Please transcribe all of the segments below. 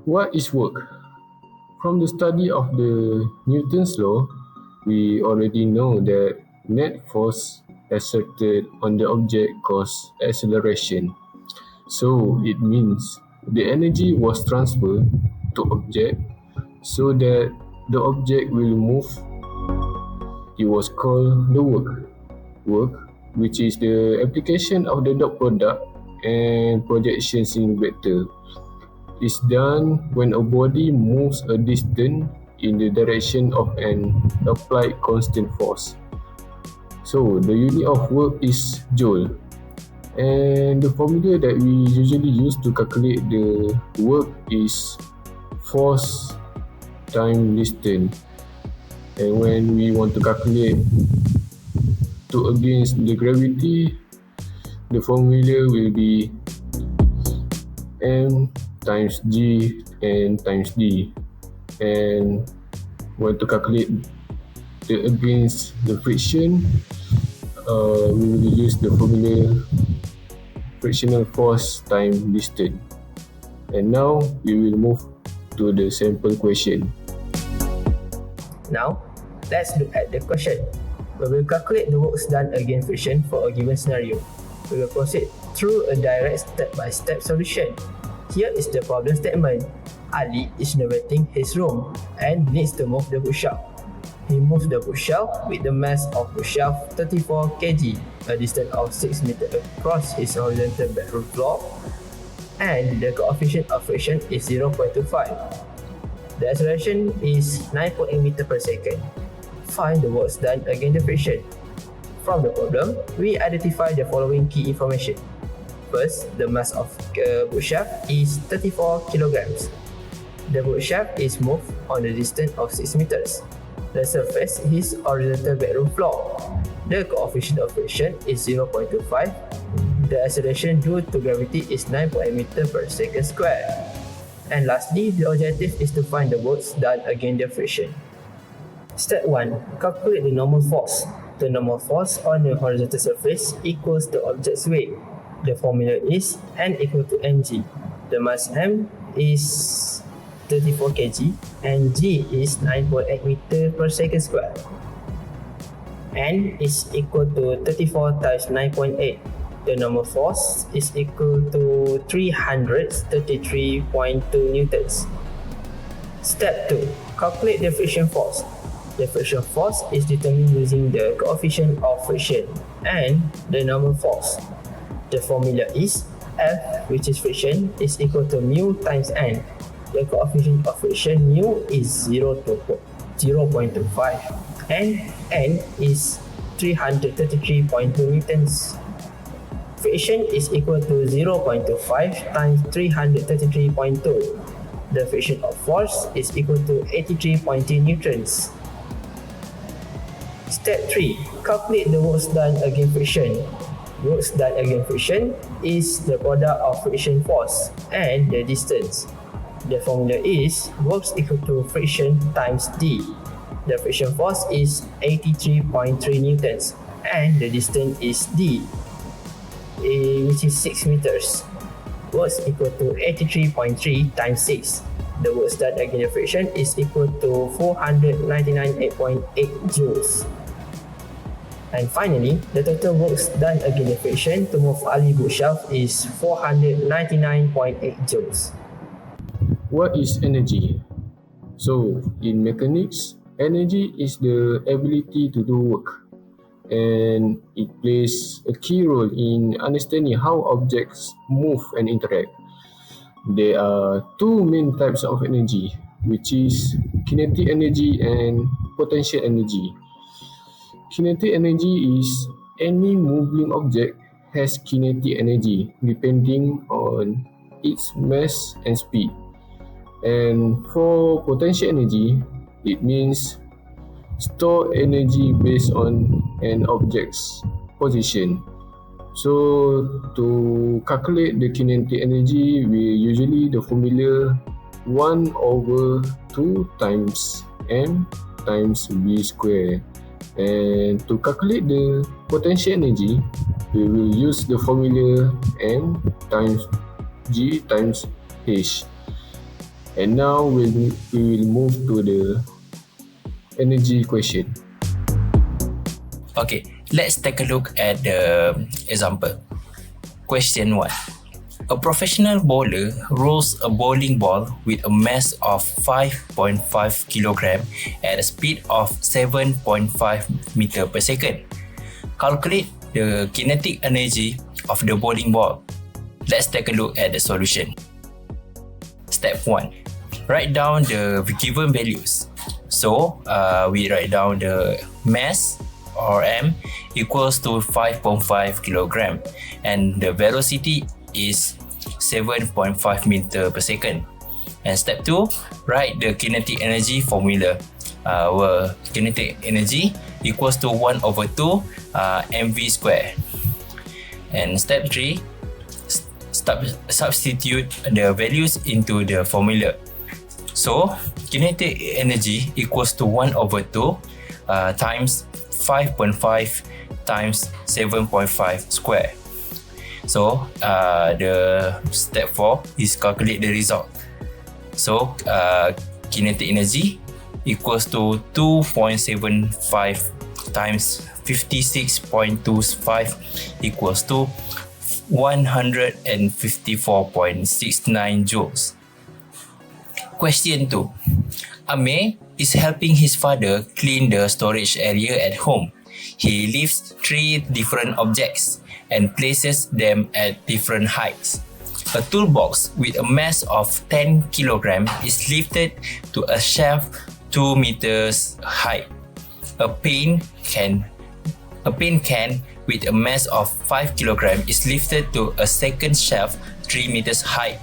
What is work? From the study of the Newton's law, we already know that net force exerted on the object causes acceleration. So it means the energy was transferred to object so that the object will move. It was called the work. Work, which is the application of the dot product and projections in vector, is done when a body moves a distance in the direction of an applied constant force. So the unit of work is joule, and the formula that we usually use to calculate the work is force time distance. And when we want to calculate to against the gravity, the formula will be m times g and times d. And when to calculate the against the friction, we will use the formula frictional force time distance. And now we will move to the sample question. Now, let's look at the question. We will calculate the works done against friction for a given scenario. We will proceed through a direct step-by-step solution. Here is the problem statement. Ali is renovating his room and needs to move the bookshelf. He moves the bookshelf with the mass of bookshelf 34 kg, a distance of 6 meters across his horizontal bedroom floor, and the coefficient of friction is 0.25. The acceleration is 9.8 meters per second. Find the works done against the friction. From the problem, we identify the following key information. First, the mass of the bookshelf is 34 kilograms. The bookshelf is moved on a distance of 6 meters. The surface is horizontal bedroom floor. The coefficient of friction is 0.25. The acceleration due to gravity is 9.8 meters per second square. And lastly, the objective is to find the works done against the friction. Step 1. Calculate the normal force. The normal force on the horizontal surface equals the object's weight. The formula is N equal to mg. The mass m is 34 kg and g is 9.8 meter per second square. N is equal to 34 times 9.8. The normal force is equal to 333.2 newtons. Step 2. Calculate the friction force. The friction force is determined using the coefficient of friction and the normal force. The formula is F, which is friction, is equal to mu times N. The coefficient of friction mu is 0.25 and N is 333.2 newtons. Friction is equal to 0.25 times 333.2. The friction of force is equal to 83.3 newtons. Step 3. Calculate the works done against friction. Works done against friction is the product of friction force and the distance. The formula is works equal to friction times d. The friction force is 83.3 newtons and the distance is d, which is 6 meters. Works equal to 83.3 times 6. The works done against the friction is equal to 499.8 joules. And finally, the total works done against the friction to move Ali bookshelf is 499.8 joules. What is energy? So, in mechanics, energy is the ability to do work, and it plays a key role in understanding how objects move and interact. There are two main types of energy, which is kinetic energy and potential energy. Kinetic energy is any moving object has kinetic energy depending on its mass and speed. And for potential energy, it means store energy based on an object's position. So to calculate the kinetic energy, we usually the formula 1 over 2 times m times v square. And to calculate the potential energy, we will use the formula m times g times h. And now we will move to the energy question. Okay, let's take a look at the example. Question 1. A professional bowler rolls a bowling ball with a mass of 5.5 kg at a speed of 7.5 meter per second. Calculate the kinetic energy of the bowling ball. Let's take a look at the solution. Step 1. Write down the given values. So, we write down the mass or M equals to 5.5 kg and the velocity is 7.5 meter per second. And step 2, write the kinetic energy formula. Our kinetic energy equals to 1 over 2 mv square. And step 3, substitute the values into the formula. So, kinetic energy equals to 1 over 2 times 5.5 times 7.5 square. So, the step 4 is calculate the result. So, kinetic energy equals to 2.75 times 56.25 equals to 154.69 joules. Question 2. Ame is helping his father clean the storage area at home. He lifts 3 different objects and places them at different heights. A toolbox with a mass of 10 kg is lifted to a shelf 2 meters high. A paint can with a mass of 5 kg is lifted to a second shelf 3 meters high,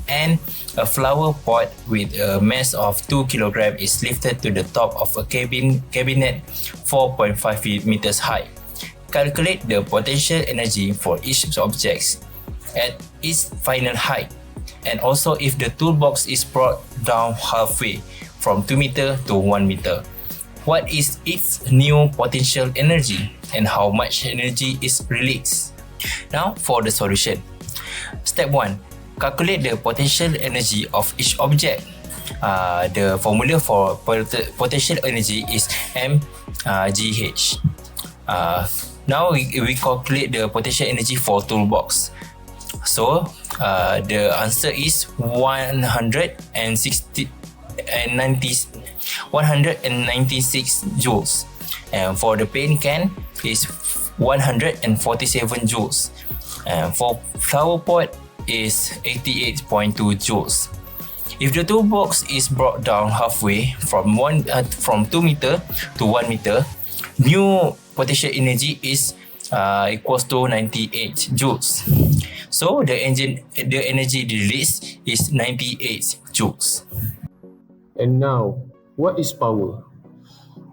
and a flower pot with a mass of 2 kg is lifted to the top of a cabinet 4.5 meters high. Calculate the potential energy for each object at its final height, and also if the toolbox is brought down halfway from 2 meter to 1 meter. What is its new potential energy and how much energy is released? Now for the solution. Step 1. Calculate the potential energy of each object. The formula for potential energy is mgh. Now we calculate the potential energy for toolbox. So the answer is 196 joules, and for the paint can is 147 joules, and for flower pot is 88.2 joules. If the toolbox is brought down halfway from 2 meter to 1 meter, new potential energy is equals to 98 joules. So the energy released is 98 joules. And now, what is power?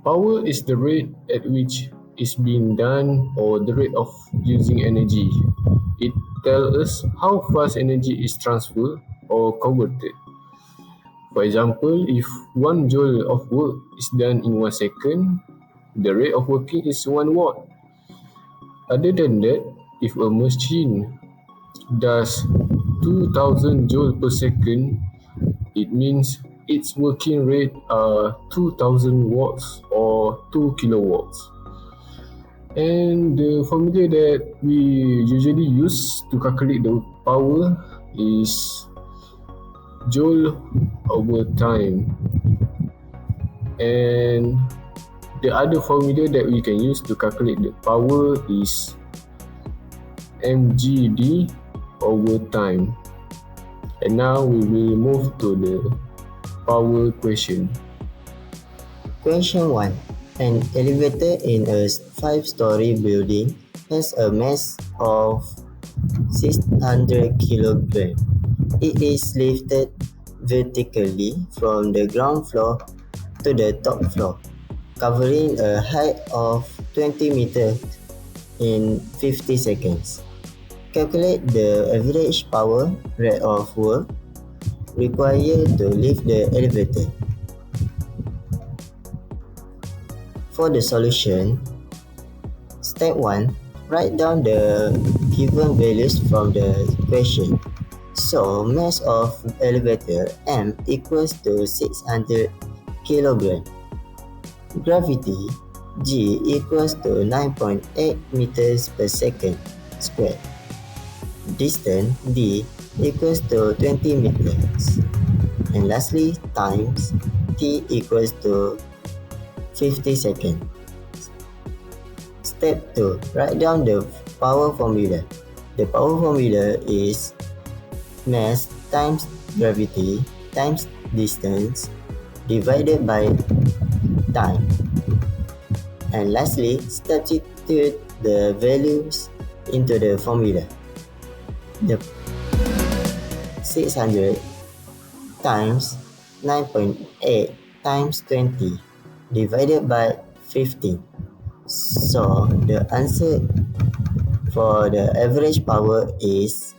Power is the rate at which is being done or the rate of using energy. It tells us how fast energy is transferred or converted. For example, if 1 joule of work is done in 1 second, the rate of working is 1 watt. Other than that, if a machine does 2000 joule per second, it means its working rate are 2000 watts or 2 kilowatts. And the formula that we usually use to calculate the power is joule over time. And the other formula that we can use to calculate the power is mgd over time. And now we will move to the power question. Question 1. An elevator in a 5-story building has a mass of 600 kg. It is lifted vertically from the ground floor to the top floor, covering a height of 20 meters in 50 seconds. Calculate the average power rate of work required to lift the elevator. For the solution, step 1, write down the given values from the question. So mass of elevator M equals to 600 kg. Gravity G equals to 9.8 meters per second squared. Distance D equals to 20 meters. And lastly, times T equals to 50 seconds. Step 2. Write down the power formula. The power formula is mass times gravity times distance divided by time. And lastly, substitute the values into the formula. The 600 times 9.8 times 20 divided by 15. So the answer for the average power is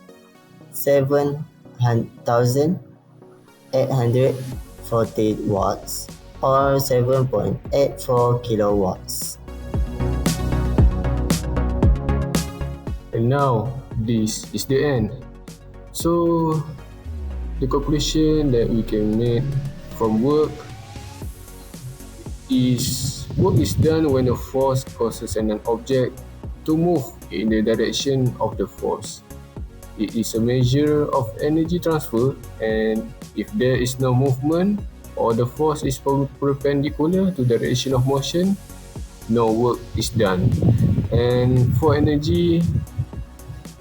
7,840 watts or 7.84 kilowatts. And now, this is the end. So, the conclusion that we can make from work is done when a force causes an object to move in the direction of the force. It is a measure of energy transfer, and if there is no movement or the force is perpendicular to the direction of motion, no work is done. And for energy,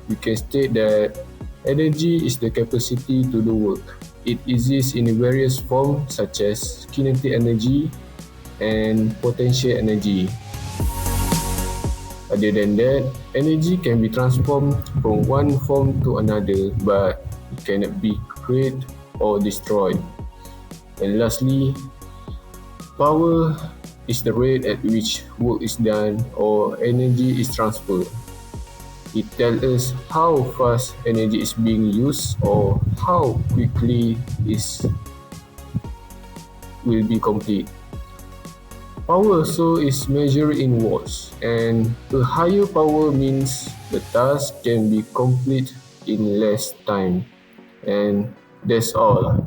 we can state that energy is the capacity to do work. It exists in various forms such as kinetic energy and potential energy. Other than that, energy can be transformed from one form to another, but it cannot be created or destroyed. And lastly, power is the rate at which work is done or energy is transferred. It tells us how fast energy is being used or how quickly it will be complete. Power also is measured in watts, and a higher power means the task can be complete in less time. And that's all.